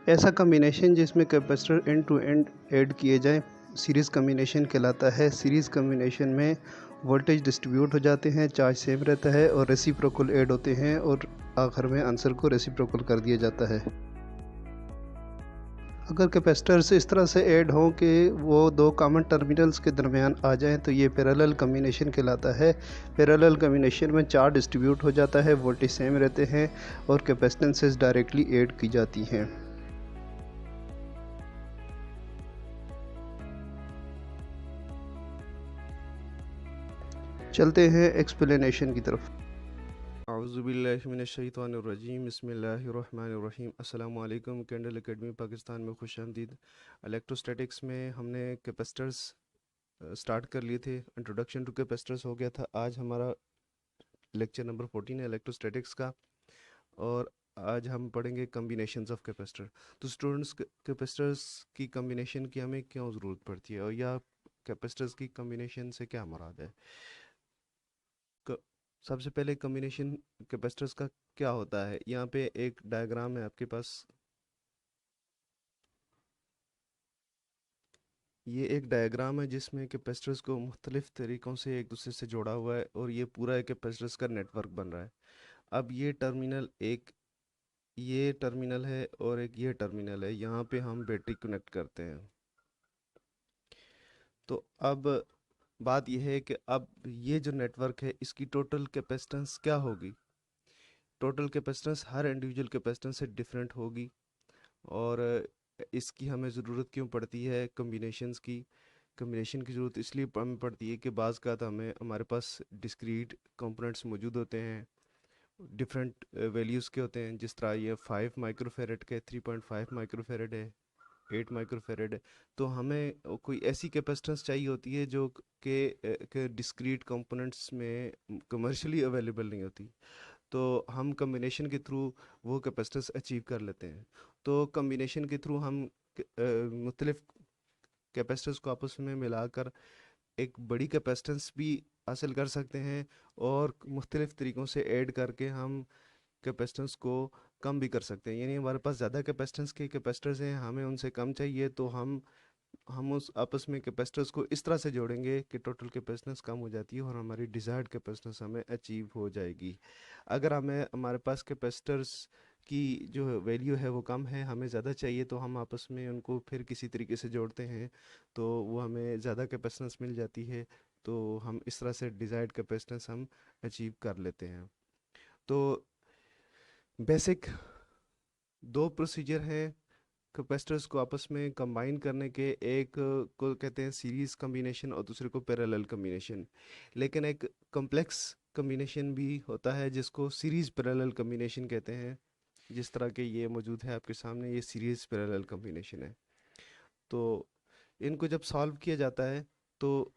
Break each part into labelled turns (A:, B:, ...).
A: ऐसा कम्बिनेशन जिसमें capacitor end to end add किए जाएं सीरीज़ कम्बिनेशन कहलाता है। सीरीज़ कम्बिनेशन में वोल्टेज डिस्ट्रीब्यूट हो जाते हैं, चार्ज सेम रहता है और रेसिप्रोकल ऐड होते हैं और आखिर में आंसर को रेसिप्रोकल कर दिया जाता है। अगर कैपेसिटर्स इस तरह से ऐड हों कि वो दो कॉमन टर्मिनल्स के दरमियान आ जाएं तो ये पैरेलल कम्बिनेशन कहलाता है। पैरेलल कम्बिनेशन में चार्ज डिस्ट्रीब्यूट हो जाता है, वोल्टेज सेम रहते हैं और कैपेसिटेंसेस डायरेक्टली ऐड की जाती हैं। चलते हैं एक्सप्लेनेशन की तरफ।
B: औज़ुबिल्लाहिमिनश्शैतानिर्रजीम बिस्मिल्लाहिर्रहमानिर्रहीम। अस्सलामु अलैकुम। कैंडल एकेडमी पाकिस्तान में खुशामदीद। इलेक्ट्रोस्टैटिक्स में हमने कैपेसिटर्स स्टार्ट कर लिए थे, इंट्रोडक्शन टू कैपेसिटर्स हो गया था। आज हमारा लेक्चर नंबर 14 है इलेक्ट्रोस्टैटिक्स का, और आज हम पढ़ेंगे कम्बिनेशंस ऑफ कैपेसिटर। तो स्टूडेंट्स, कैपेसिटर्स की कम्बिनेशन की हमें क्यों ज़रूरत पड़ती है, और या कैपेसिटर्स की कम्बिनेशन से क्या मुराद है। क- सबसे पहले कम्बिनेशन कैपेसिटर्स का क्या होता है। यहाँ पे एक डायग्राम है आपके पास। ये एक डायग्राम है जिसमें कैपेसिटर्स को मुख्तलिफ तरीक़ों से एक दूसरे से जोड़ा हुआ है, और ये पूरा एक कैपेसिटर्स का नेटवर्क बन रहा है। अब ये टर्मिनल है और एक ये टर्मिनल है, यहाँ पे हम बैटरी कनेक्ट करते हैं। तो अब बात यह है कि अब ये जो नेटवर्क है इसकी टोटल कैपेसिटेंस क्या होगी। टोटल कैपेसिटेंस हर इंडिविजुअल कैपेसिटेंस से डिफरेंट होगी, और इसकी हमें ज़रूरत क्यों पड़ती है कम्बिनेशंस की। कम्बिनेशन की ज़रूरत इसलिए हमें पड़ती है कि बाज़ का हमें हमारे पास डिस्क्रीट कंपोनेंट्स मौजूद होते हैं, डिफरेंट वैल्यूज़ के होते हैं। जिस तरह ये 5 माइक्रोफेरेड के 3.5 माइक्रोफेरेड है, 8 माइक्रोफेरेड है। तो हमें कोई ऐसी कैपेसिटेंस चाहिए होती है जो के डिस्क्रीट कंपोनेंट्स में कमर्शियली अवेलेबल नहीं होती। तो हम कम्बिनेशन के थ्रू वो कैपेसिटेंस अचीव कर लेते हैं। तो कम्बिनेशन के थ्रू हम मुख्तलिफ कैपेसिटर्स को आपस में मिलाकर एक बड़ी कैपेसिटेंस भी हासिल कर सकते हैं, और मुख्तलिफ तरीक़ों से ऐड करके हम कैपेसिटेंस को कम भी कर सकते हैं। यानी हमारे पास ज़्यादा कैपेसिटेंस के कैपेसिटर्स हैं, हमें उनसे कम चाहिए, तो हम उस आपस में कैपेसिटर्स को इस तरह से जोड़ेंगे कि टोटल कैपेसिटेंस कम हो जाती है और हमारी डिज़ायर्ड कैपेसिटेंस हमें अचीव हो जाएगी। अगर हमें हमारे पास कैपेसिटर्स की जो वैल्यू है वो कम है, हमें ज़्यादा चाहिए, तो हम आपस में उनको फिर किसी तरीके से जोड़ते हैं, तो वो हमें ज़्यादा कैपेसिटेंस मिल जाती है। तो हम इस तरह से डिज़ायर्ड कैपेसिटेंस हम अचीव कर लेते हैं। तो बेसिक दो प्रोसीजर हैं कैपेसिटर्स को आपस में कंबाइन करने के। एक को कहते हैं सीरीज कम्बिनेशन और दूसरे को पैरेलल कम्बिनेशन। लेकिन एक कॉम्प्लेक्स कम्बिनेशन भी होता है जिसको सीरीज पैरेलल कम्बिनेशन कहते हैं। जिस तरह के ये मौजूद है आपके सामने, ये सीरीज पैरेलल कम्बिनेशन है। तो इनको जब सॉल्व किया जाता है, तो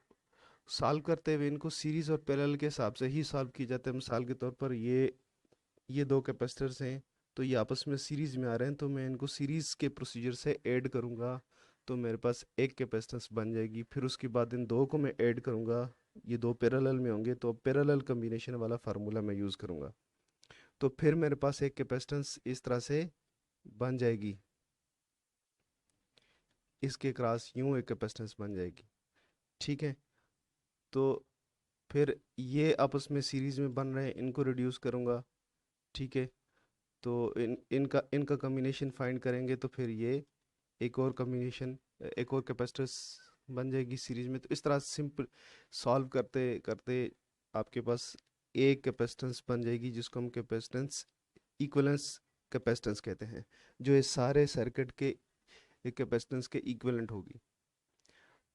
B: सॉल्व करते हुए इनको सीरीज और पैरेलल के हिसाब से ही सॉल्व किया जाता है। मिसाल के तौर पर ये दो कैपेसिटर्स हैं, तो ये आपस में सीरीज़ में आ रहे हैं, तो मैं इनको सीरीज़ के प्रोसीजर से ऐड करूँगा, तो मेरे पास एक कैपेसिटेंस बन जाएगी। फिर उसके बाद इन दो को मैं ऐड करूँगा, ये दो पैरेलल में होंगे, तो पैरेलल कम्बिनेशन वाला फार्मूला मैं यूज़ करूँगा। तो फिर मेरे पास एक कैपेसिटेंस इस तरह से बन जाएगी, इसके क्रॉस यूँ एक कैपेसिटेंस बन जाएगी। ठीक है। तो फिर ये आपस में सीरीज़ में बन रहे हैं, इनको रिड्यूस करूँगा। ठीक है। तो इनका कम्बिनेशन फाइंड करेंगे, तो फिर ये एक और कम्बिनेशन, एक और कैपेसिटर्स बन जाएगी सीरीज में। तो इस तरह सिंपल सॉल्व करते करते आपके पास एक कैपेसिटेंस बन जाएगी, जिसको हम कैपेसिटेंस इक्विवेलेंस कैपेसिटेंस कहते हैं, जो इस सारे सर्किट के एक कैपेसिटेंस के इक्विवेलेंट होगी।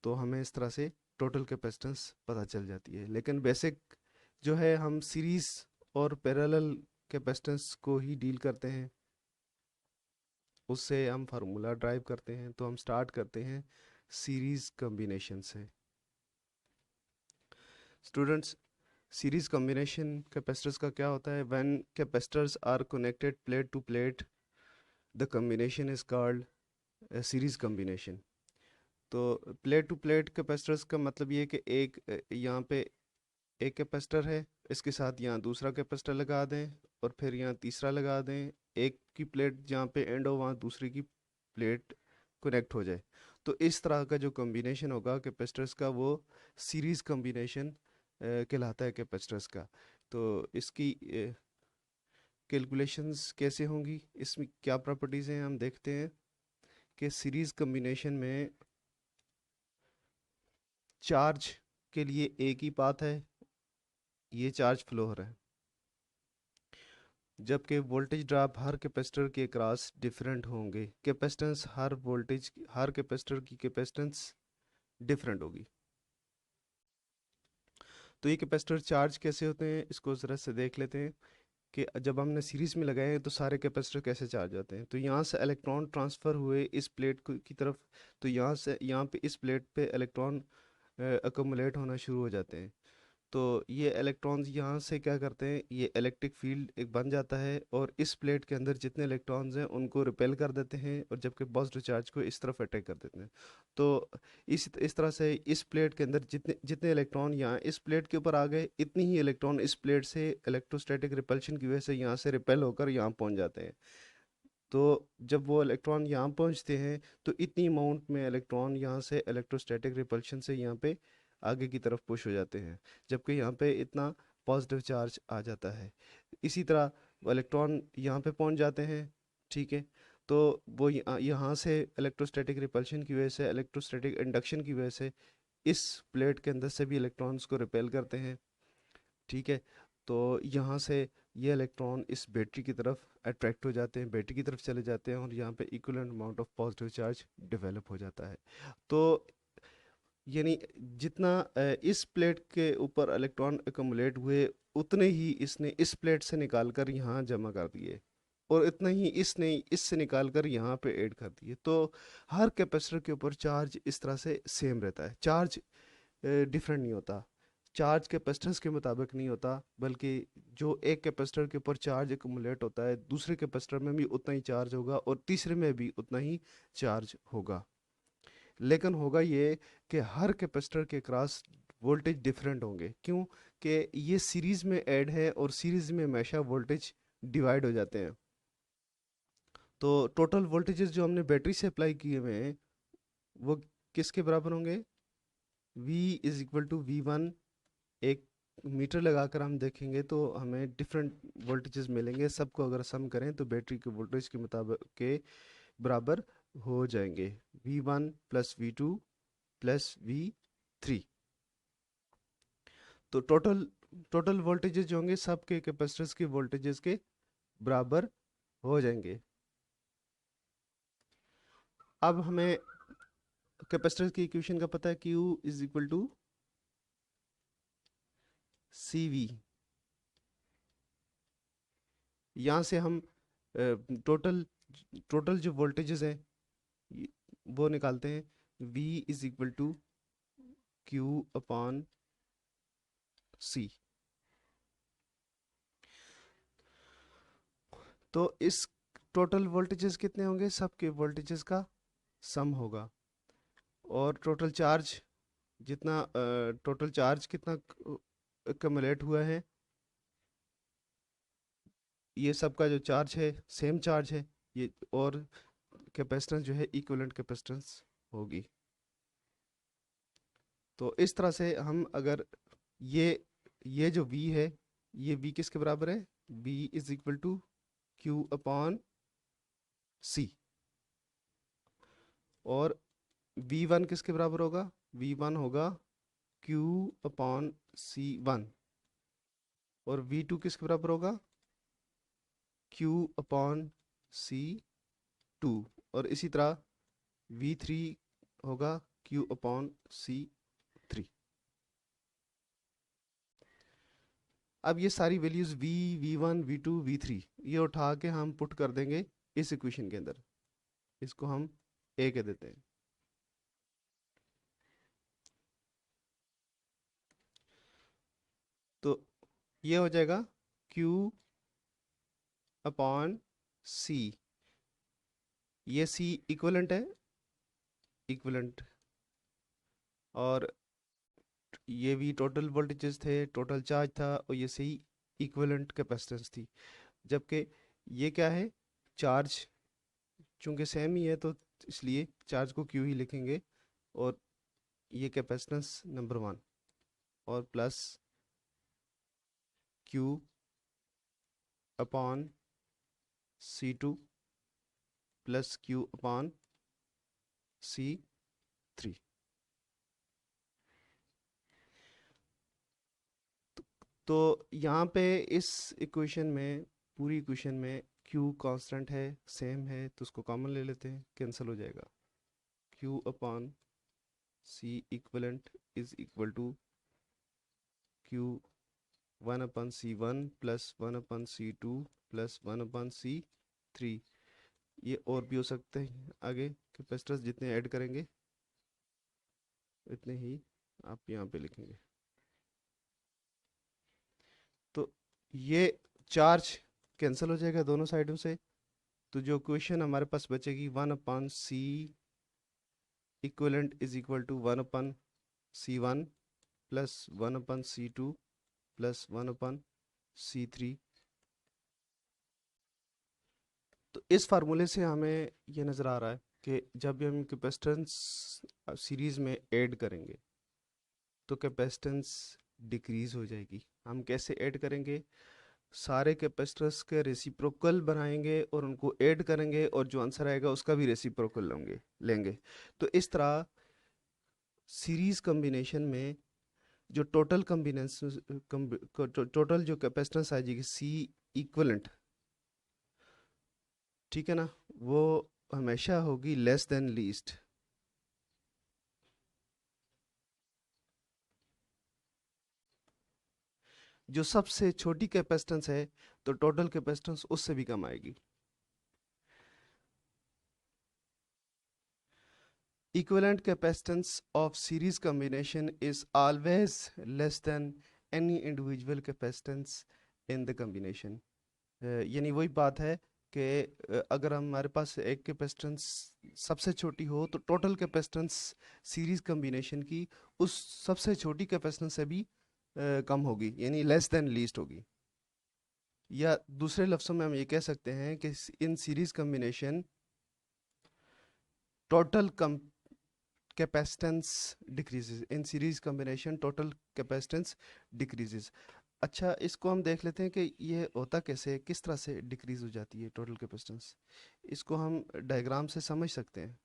B: तो हमें इस तरह से टोटल कैपेसिटेंस पता चल जाती है। लेकिन बेसिक जो है, हम सीरीज और पैरेलल कैपेसिटेंस को ही डील करते हैं, उससे हम फार्मूला ड्राइव करते हैं। तो हम स्टार्ट करते हैं सीरीज कम्बिनेशन से। स्टूडेंट्स, सीरीज कम्बिनेशन कैपेसिटर्स का क्या होता है। When capacitors are connected plate to plate, the combination is called series combination. तो प्लेट टू प्लेट कैपेसिटर्स का मतलब ये है कि यहाँ पे एक कैपेसिटर है, इसके साथ यहाँ दूसरा कैपेसिटर लगा दें, और फिर यहाँ तीसरा लगा दें। एक की प्लेट जहाँ पे एंड हो वहाँ दूसरी की प्लेट कनेक्ट हो जाए। तो इस तरह का जो कॉम्बिनेशन होगा कैपेसिटर्स का वो सीरीज़ कॉम्बिनेशन कहलाता है कैपेसिटर्स का। तो इसकी कैलकुलेशंस कैसे होंगी, इसमें क्या प्रॉपर्टीज़ हैं हम देखते हैं कि सीरीज़ कॉम्बिनेशन में चार्ज के लिए एक ही पाथ है, ये चार्ज फ्लो हो रहा है, जबकि वोल्टेज ड्रॉप हर कैपेसिटर के क्रॉस डिफरेंट होंगे। कैपेसिटेंस हर कैपेसिटर की कैपेसिटेंस डिफरेंट होगी। तो ये कैपेसिटर चार्ज कैसे होते हैं इसको ज़रा से देख लेते हैं कि जब हमने सीरीज में लगाए हैं तो सारे कैपेसिटर कैसे चार्ज होते हैं। तो यहाँ से इलेक्ट्रॉन ट्रांसफ़र हुए इस प्लेट की तरफ, तो यहाँ पे इस प्लेट पे इलेक्ट्रॉन अकोमुलेट होना शुरू हो जाते हैं। तो ये इलेक्ट्रॉन्स यहाँ से क्या करते हैं, ये इलेक्ट्रिक फील्ड एक बन जाता है और इस प्लेट के अंदर जितने इलेक्ट्रॉन्स हैं उनको रिपेल कर देते हैं, और जबकि पॉजिटिव चार्ज को इस तरफ अटैक कर देते हैं। तो इस तरह से इस प्लेट के अंदर जितने जितने इलेक्ट्रॉन यहाँ इस प्लेट के ऊपर आ गए, इतनी ही इलेक्ट्रॉन इस प्लेट से इलेक्ट्रोस्टैटिक रिपल्शन की वजह से यहाँ से रिपेल होकर यहाँ पहुँच जाते हैं। तो जब वो इलेक्ट्रॉन यहाँ पहुँचते हैं तो इतनी अमाउंट में इलेक्ट्रॉन यहाँ से इलेक्ट्रोस्टैटिक रिपल्शन से यहाँ पे आगे की तरफ पुश हो जाते हैं, जबकि यहाँ पे इतना पॉजिटिव चार्ज आ जाता है। इसी तरह वो इलेक्ट्रॉन यहाँ पे पहुँच जाते हैं, ठीक है। तो वो यहाँ से इलेक्ट्रोस्टैटिक रिपल्शन की वजह से, इलेक्ट्रोस्टैटिक इंडक्शन की वजह से इस प्लेट के अंदर से भी इलेक्ट्रॉन्स को रिपेल करते हैं, ठीक है। तो यहाँ से ये इलेक्ट्रॉन इस बैटरी की तरफ अट्रैक्ट हो जाते हैं, बैटरी की तरफ चले जाते हैं, और यहाँ पे equivalent amount of positive charge develop हो जाता है। तो यानी जितना इस प्लेट के ऊपर इलेक्ट्रॉन एकमुलेट हुए, उतने ही इसने इस प्लेट से निकाल कर यहाँ जमा कर दिए, और इतना ही इसने इससे निकाल कर यहाँ पे ऐड कर दिए। तो हर कैपेसिटर के ऊपर चार्ज इस तरह से सेम रहता है, चार्ज डिफरेंट नहीं होता। चार्ज कैपेसिटेंस के मुताबिक नहीं होता, बल्कि जो एक कैपेसिटर के ऊपर चार्ज एकमुलेट होता है, दूसरे कैपेसिटर में भी उतना ही चार्ज होगा और तीसरे में भी उतना ही चार्ज होगा। लेकिन होगा ये कि हर कैपेसिटर के क्रॉस वोल्टेज डिफरेंट होंगे, क्यों कि ये सीरीज़ में ऐड है और सीरीज़ में हमेशा वोल्टेज डिवाइड हो जाते हैं। तो टोटल वोल्टेजेस जो हमने बैटरी से अप्लाई किए हुए हैं वो किसके बराबर होंगे, V is equal to V1। एक मीटर लगाकर हम देखेंगे तो हमें डिफरेंट वोल्टेजेस मिलेंगे, सबको अगर सम करें तो बैटरी के वोल्टेज के मुताबिक के बराबर हो जाएंगे, V1 plus V2 plus V3। तो टोटल वोल्टेजेस जो होंगे सब के कैपेसिटर्स के वोल्टेजेस के बराबर हो जाएंगे। अब हमें कैपेसिटर की इक्वेशन का पता है, Q is equal to CV। यहाँ से हम टोटल टोटल जो वोल्टेजेस हैं वो निकालते हैं, V is equal to Q upon C। तो इस टोटल वोल्टेजेस कितने होंगे, सबके वोल्टेजेस का सम होगा, और टोटल चार्ज कितना कम्युलेट हुआ है, ये सबका जो चार्ज है सेम चार्ज है ये, और कैपेसिटेंस जो है इक्विवेलेंट कैपेसिटेंस होगी। तो इस तरह से हम अगर ये ये जो V है, ये V किसके बराबर है, V is equal to Q upon C, और V1 किसके बराबर होगा, V1 होगा Q अपॉन C1, और V2 किसके बराबर होगा, Q अपॉन C2, और इसी तरह V3 होगा Q अपॉन C3। अब ये सारी वैल्यूज़ V1 V2 V3 ये उठा के हम पुट कर देंगे इस इक्वेशन के अंदर, इसको हम A कह देते हैं। तो ये हो जाएगा Q अपॉन C, ये C इक्वलेंट है, इक्वलेंट, और ये भी टोटल वोल्टेजेस थे, टोटल चार्ज था, और ये C इक्वलेंट कैपेसिटेंस थी। जबकि ये क्या है, चार्ज चूँकि सेम ही है तो इसलिए चार्ज को क्यू ही लिखेंगे, और ये कैपेसिटेंस नंबर 1 और plus Q upon C2 plus Q upon C3। तो यहाँ पे इस इक्वेशन में, पूरी इक्वेशन में Q कांस्टेंट है, सेम है, तो उसको कॉमन ले लेते हैं, कैंसिल हो जाएगा। Q upon C equivalent is equal to Q 1 upon C1 plus 1 upon C2 plus 1 upon C3। ये और भी हो सकते हैं आगे, कैपेसिटर्स जितने ऐड करेंगे इतने ही आप यहाँ पे लिखेंगे। तो ये चार्ज कैंसिल हो जाएगा दोनों साइडों से, तो जो इक्वेशन हमारे पास बचेगी 1 upon C equivalent is equal to 1 upon C1 plus 1 upon C2 plus 1 upon C3। तो इस फार्मूले से हमें ये नज़र आ रहा है कि जब भी हम कैपेसिटेंस सीरीज में ऐड करेंगे तो कैपेसिटेंस डिक्रीज हो जाएगी। हम कैसे ऐड करेंगे? सारे कैपेसिटर्स के रेसिप्रोकल बनाएंगे और उनको ऐड करेंगे, और जो आंसर आएगा उसका भी रेसिप्रोकल लेंगे। तो इस तरह सीरीज कॉम्बिनेशन में जो टोटल कॉम्बिनेशन टोटल जो कैपेसिटेंस आ जाएगी सी इक्वलेंट, ठीक है ना, वो हमेशा होगी लेस देन लीस्ट। जो सबसे छोटी कैपेसिटेंस है तो टोटल कैपेसिटेंस उससे भी कम आएगी। Equivalent capacitance of series combination is always less than any individual capacitance in the combination। यानी वही बात है कि अगर हमारे पास एक कैपेसिटेंस सबसे छोटी हो तो टोटल कैपेसिटेंस सीरीज कॉम्बिनेशन की उस सबसे छोटी कैपेसिटेंस से भी कम होगी, यानी लेस देन लीस्ट होगी। या दूसरे लफ्ज़ों में हम ये कह सकते हैं कि in series combination total capacitance decreases in series combination, total capacitance decreases। अच्छा, इसको हम देख लेते हैं कि ये होता कैसे है, किस तरह से डिक्रीज हो जाती है टोटल कैपेसिटेंस। इसको हम डायग्राम से समझ सकते हैं।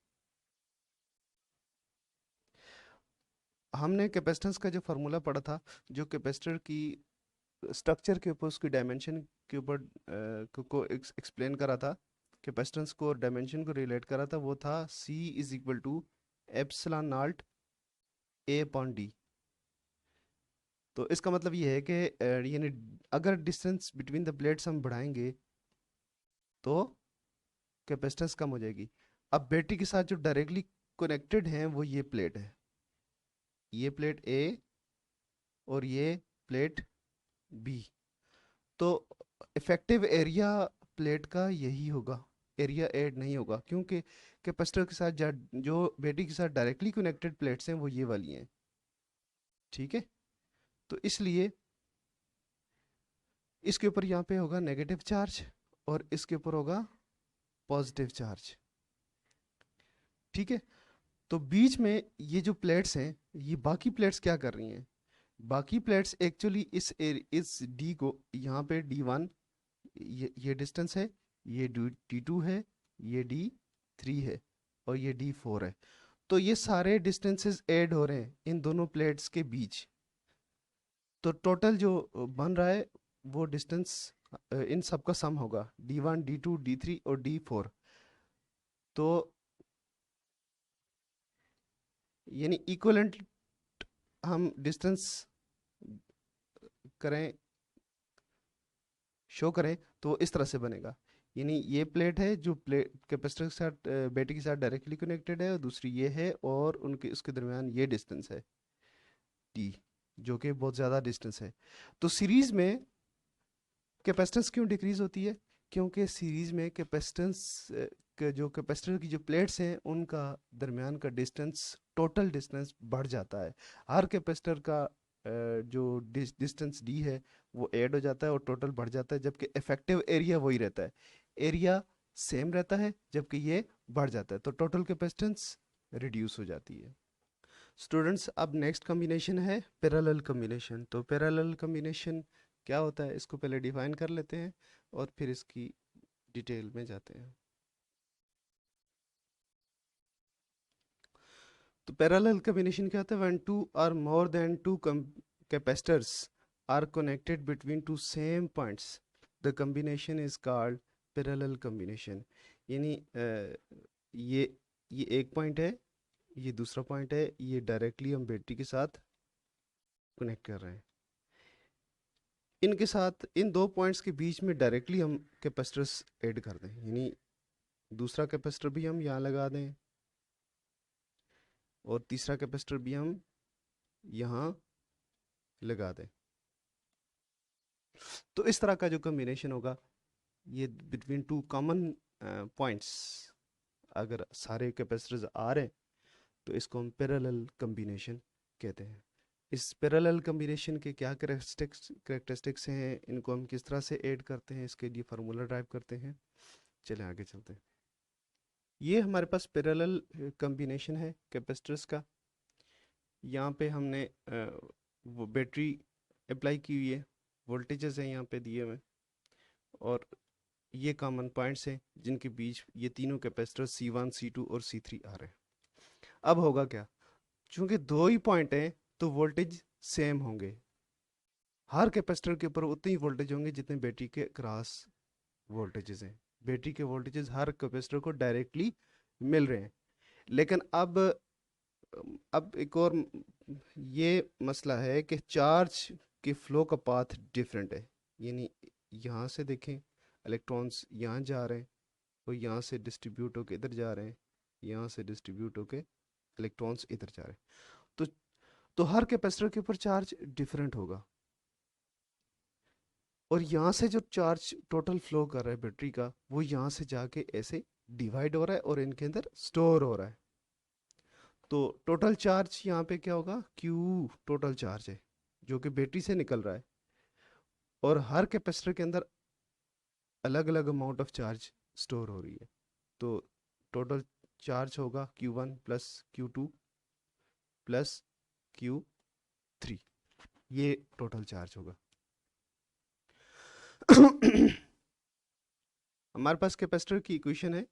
B: हमने कैपेसिटेंस का जो फार्मूला पढ़ा था, जो कैपेसिटर की स्ट्रक्चर के ऊपर, उसकी डायमेंशन के ऊपर को एक्सप्लेन करा था, कैपेसिटेंस को और डायमेंशन को रिलेट करा था, वो था C is equal to epsilon nought A upon D। तो इसका मतलब ये है कि यानी अगर डिस्टेंस बिटवीन द प्लेट्स हम बढ़ाएंगे तो कैपेसिटेंस कम हो जाएगी। अब बैटरी के साथ जो डायरेक्टली कनेक्टेड हैं वो ये प्लेट है, ये प्लेट A और ये प्लेट B। तो इफेक्टिव एरिया प्लेट का यही होगा, एरिया ऐड नहीं होगा, क्योंकि कैपेसिटर के साथ जो बैटरी के साथ डायरेक्टली कनेक्टेड प्लेट्स हैं वो ये वाली हैं, ठीक है। तो इसलिए इसके ऊपर यहाँ पे होगा नेगेटिव चार्ज और इसके ऊपर होगा पॉजिटिव चार्ज, ठीक है। तो बीच में ये जो प्लेट्स हैं, ये बाकी प्लेट्स क्या कर रही हैं? बाकी प्लेट्स एक्चुअली इस डी को, यहाँ पे D1 ये डिस्टेंस है, ये D2 है, ये D3 है और ये D4 है। तो ये सारे डिस्टेंसेस ऐड हो रहे हैं इन दोनों प्लेट्स के बीच। तो टोटल जो बन रहा है वो डिस्टेंस इन सब का सम होगा, D1 D2 D3 और D4। तो यानी इक्वलेंट हम डिस्टेंस करें, शो करें तो इस तरह से बनेगा। यानी ये प्लेट है जो प्लेट कैपेसिटर के साथ बैटरी के साथ डायरेक्टली कनेक्टेड है, और दूसरी ये है, और उनके उसके दरमियान ये डिस्टेंस है T, जो कि बहुत ज़्यादा डिस्टेंस है। तो सीरीज में कैपेसिटेंस क्यों डिक्रीज होती है? क्योंकि सीरीज में कैपेसिटेंस जो कैपेसिटर की जो प्लेट्स हैं उनका दरमियान का डिस्टेंस, टोटल डिस्टेंस बढ़ जाता है। हर कैपेसिटर का जो डिस्टेंस D है वो ऐड हो जाता है और टोटल बढ़ जाता है, जबकि इफेक्टिव एरिया वही रहता है। एरिया सेम रहता है, जबकि ये बढ़ जाता है, तो टोटल कैपेसिटेंस रिड्यूस हो जाती है। स्टूडेंट्स, अब नेक्स्ट कॉम्बिनेशन है पैरेलल कॉम्बिनेशन। तो पैरेलल कॉम्बिनेशन क्या होता है, इसको पहले डिफाइन कर लेते हैं और फिर इसकी डिटेल में जाते हैं। तो पैरेलल कॉम्बिनेशन क्या होता है, व्हेन टू और more than two capacitors are connected between two same points, the combination is called parallel combination. यानी ये ये एक पॉइंट है, ये दूसरा पॉइंट है, ये डायरेक्टली हम बैटरी के साथ कनेक्ट कर रहे हैं। इनके साथ इन दो पॉइंट्स के बीच में डायरेक्टली हम कैपेसिटर्स ऐड कर दें, यानी दूसरा कैपेसिटर भी हम यहाँ लगा दें और तीसरा कैपेसिटर भी हम यहाँ लगा दें। तो इस तरह का जो कॉम्बिनेशन होगा, ये बिटवीन टू कॉमन पॉइंट्स अगर सारे कैपेसिटर्स आ रहे हैं तो इसको हम पैरेलल कॉम्बिनेशन कहते हैं। इस पैरेलल कॉम्बिनेशन के क्या कैरेक्टरिस्टिक्स हैं, इनको हम किस तरह से ऐड करते हैं, इसके लिए फार्मूला ड्राइव करते हैं। चलें आगे चलते हैं। ये हमारे पास पैरेलल कॉम्बिनेशन है कैपेसिटर्स का। यहाँ पे हमने वो बैटरी अप्लाई की हुई है, वोल्टेजेस हैं यहाँ पे दिए हुए, और ये कॉमन पॉइंट्स हैं जिनके बीच ये तीनों कैपेसिटर C1, C2 और C3 आ रहे हैं। अब होगा क्या, चूंकि दो ही पॉइंट हैं तो वोल्टेज सेम होंगे, हर कैपेसिटर के ऊपर उतनी ही वोल्टेज होंगे जितने बैटरी के क्रॉस वोल्टेजेस हैं। बैटरी के वोल्टेजेस हर कैपेसिटर को डायरेक्टली मिल रहे हैं। लेकिन अब एक और ये मसला है कि चार्ज के फ्लो का पाथ डिफरेंट है। यानी यहाँ से देखें, इलेक्ट्रॉन्स यहाँ जा रहे हैं और यहाँ से डिस्ट्रीब्यूट होकर इधर जा रहे हैं, यहाँ से डिस्ट्रीब्यूट होकर इलेक्ट्रॉन्स इधर जा रहे हैं। तो हर कैपेसिटर के ऊपर चार्ज डिफरेंट होगा, और यहाँ से जो चार्ज टोटल फ्लो कर रहा है बैटरी का, वो यहाँ से जाके ऐसे डिवाइड हो रहा है और इनके अंदर स्टोर हो रहा है। तो टोटल चार्ज यहाँ पे क्या होगा, Q टोटल चार्ज है जो कि बैटरी से निकल रहा है, और हर कैपेसिटर के अंदर अलग अलग अमाउंट ऑफ चार्ज स्टोर हो रही है। तो टोटल चार्ज होगा Q1 plus Q2 plus Q3, ये टोटल चार्ज होगा। हमारे पास कैपेसिटर की इक्वेशन है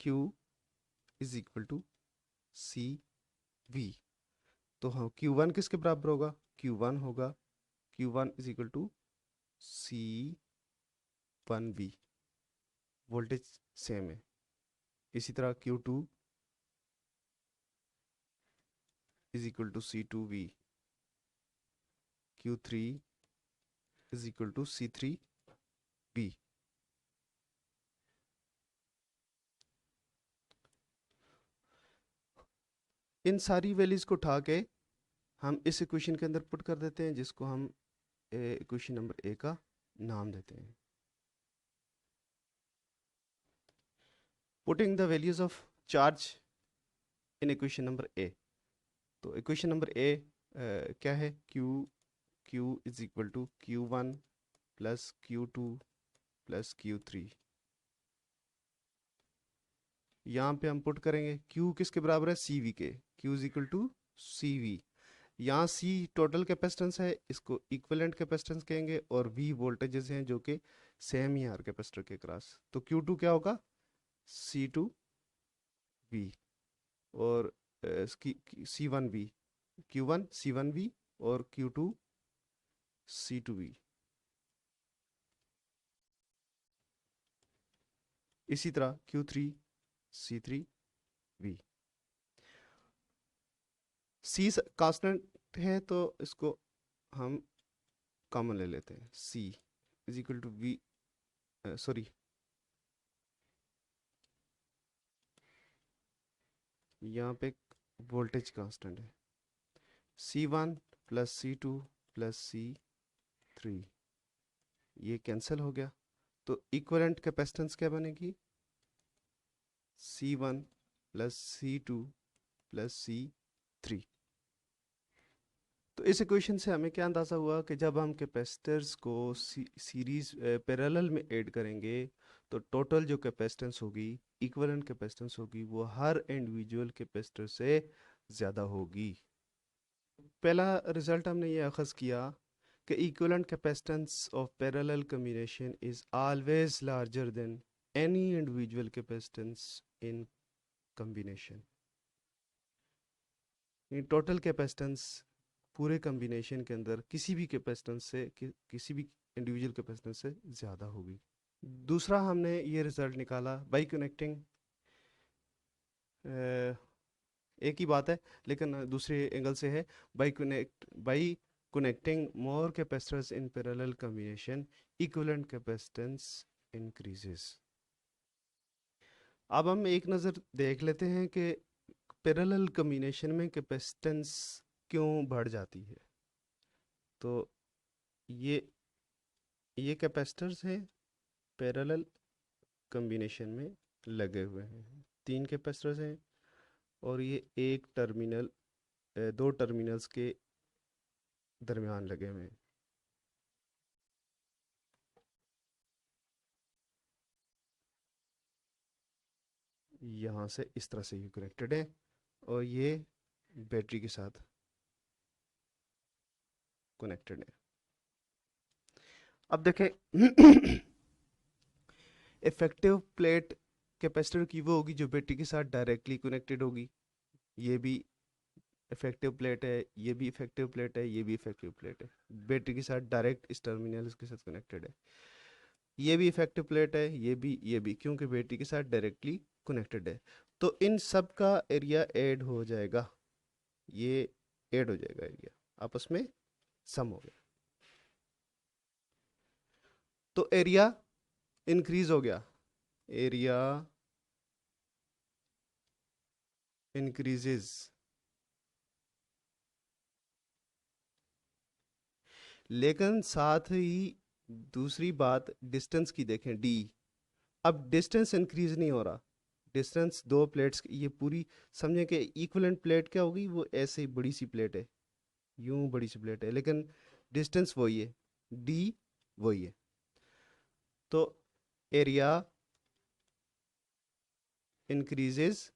B: Q is equal to CV। तो हाँ, Q1 किसके बराबर होगा, Q1 होगा, Q1 is equal to C1V, voltage same है। इसी तरह Q2 is equal to C2V, Q3 is equal to C3V। इन सारी वैल्यूज को उठा के हम इस इक्वेशन के अंदर पुट कर देते हैं, जिसको हम इक्वेशन नंबर A का नाम देते हैं। Putting the values of charge in equation number A। तो इक्वेशन नंबर A क्या है, Q is equal to Q1 plus Q2 plus Q3। यहाँ पे हम पुट करेंगे Q किसके बराबर है, CV के, Q is equal to CV। यहाँ C टोटल कैपेसिटेंस है, इसको इक्विवेलेंट कैपेसिटेंस कहेंगे, और V वोल्टेजेस हैं जो कि सेम ही हर कैपेसिटर के क्रॉस। तो Q2 क्या होगा, C2V, और इसकी C1V, Q1 C1V और Q2 C2V। इसी तरह Q3 C3V। C कांस्टेंट है तो इसको हम कॉमन ले लेते हैं, C is equal to V, sorry, यहाँ पे वोल्टेज कांस्टेंट है, C1 plus C2 plus C3, ये कैंसिल हो गया। तो इक्विवेलेंट कैपेसिटेंस क्या बनेगी, C1 plus C2 plus C3। तो इस इक्वेशन से हमें क्या अंदाज़ा हुआ कि जब हम कैपेसिटर्स को सीरीज पैरेलल में ऐड करेंगे तो टोटल जो कैपेसिटेंस होगी, इक्विवेलेंट कैपेसिटेंस होगी, वो हर इंडिविजुअल कैपेसिटर से ज़्यादा होगी। पहला रिजल्ट हमने ये अखज़ किया कि equivalent capacitance of parallel combination is always larger than any individual capacitance in combination. Total capacitance पूरे कॉम्बिनेशन के अंदर किसी भी कैपेसिटेंस से किसी भी इंडिविजुअल कैपेसिटेंस से ज़्यादा होगी। दूसरा हमने ये रिज़ल्ट निकाला बाई कनेक्टिंग, एक ही बात है लेकिन दूसरे एंगल से है, by connecting more capacitors in parallel combination, equivalent capacitance increases। अब हम एक नज़र देख लेते हैं कि पैरेलल कॉम्बिनेशन में कैपेसिटेंस क्यों बढ़ जाती है। तो ये कैपेसिटर्स हैं पैरेलल कॉम्बिनेशन में लगे हुए हैं, 3 कैपेसिटर्स हैं और ये एक टर्मिनल 2 टर्मिनल्स के दरमियान लगे हुए हैं। यहाँ से इस तरह से ये कनेक्टेड है और ये बैटरी के साथ कनेक्टेड है। अब देखें इफेक्टिव प्लेट कैपेसिटर की वो होगी जो बैटरी के साथ डायरेक्टली कनेक्टेड होगी। ये भी इफेक्टिव प्लेट है, ये भी इफेक्टिव प्लेट है, ये भी इफेक्टिव प्लेट है, बैटरी के साथ डायरेक्ट इस टर्मिनल के साथ कनेक्टेड है। ये भी इफेक्टिव प्लेट है, ये भी क्योंकि बैटरी के साथ डायरेक्टली कनेक्टेड है। तो इन सब का एरिया ऐड हो जाएगा, ये ऐड हो जाएगा, एरिया आपस में सम हो गया, तो एरिया इंक्रीज हो गया, एरिया इंक्रीजेस। लेकिन साथ ही दूसरी बात डिस्टेंस की देखें, डी। अब डिस्टेंस इंक्रीज नहीं हो रहा, डिस्टेंस दो प्लेट्स ये पूरी समझें कि इक्विवेलेंट प्लेट क्या होगी, वो ऐसे ही बड़ी सी प्लेट है, यूं बड़ी सी प्लेट है, लेकिन डिस्टेंस वही है, डी वही है। तो एरिया इंक्रीजेस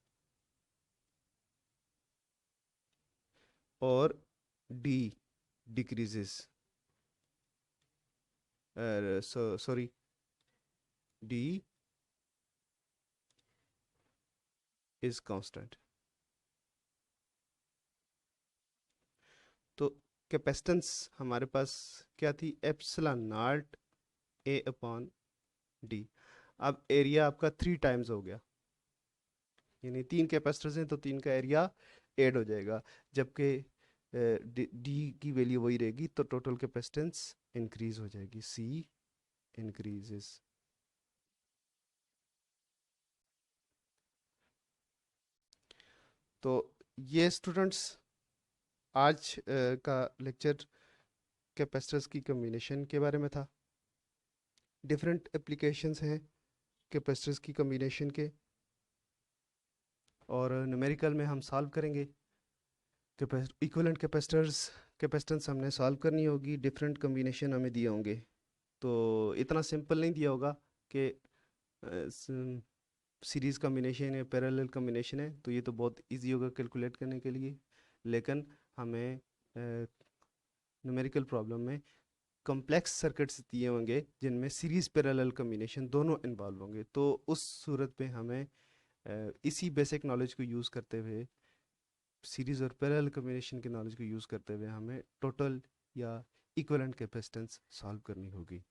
B: और D decreases, sorry D is constant. तो कैपेसिटेंस हमारे पास क्या थी, epsilon not a upon D. अब एरिया आपका 3 टाइम्स हो गया, यानी 3 कैपेसिटर्स हैं तो 3 का एरिया ऐड हो जाएगा, जबकि डी की वैल्यू वही रहेगी, तो टोटल कैपेसिटेंस इंक्रीज हो जाएगी, सी इंक्रीजेस। तो ये स्टूडेंट्स आज का लेक्चर कैपेसिटर्स की कॉम्बिनेशन के बारे में था। डिफरेंट एप्लीकेशंस हैं कैपेसिटर्स की कॉम्बिनेशन के, और न्यूमेरिकल में हम सॉल्व करेंगे। इक्विवेलेंट कैपेसिटेंस हमने सॉल्व करनी होगी, डिफरेंट कॉम्बिनेशन हमें दिए होंगे, तो इतना सिंपल नहीं दिया होगा कि सीरीज़ कॉम्बिनेशन है, पैरेलल कॉम्बिनेशन है, तो ये तो बहुत इजी होगा कैलकुलेट करने के लिए। लेकिन हमें न्यूमेरिकल प्रॉब्लम में कॉम्प्लेक्स सर्किट्स दिए होंगे जिनमें सीरीज़ पैरेलल कॉम्बिनेशन दोनों इन्वॉल्व होंगे, तो उस सूरत में हमें इसी बेसिक नॉलेज को यूज़ करते हुए, सीरीज़ और पैरेलल कॉम्बिनेशन के नॉलेज को यूज़ करते हुए हमें टोटल या इक्विवेलेंट कैपेसिटेंस सॉल्व करनी होगी।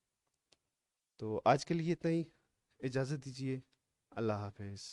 B: तो आज के लिए इतना ही, इजाज़त दीजिए, अल्लाह हाफिज़।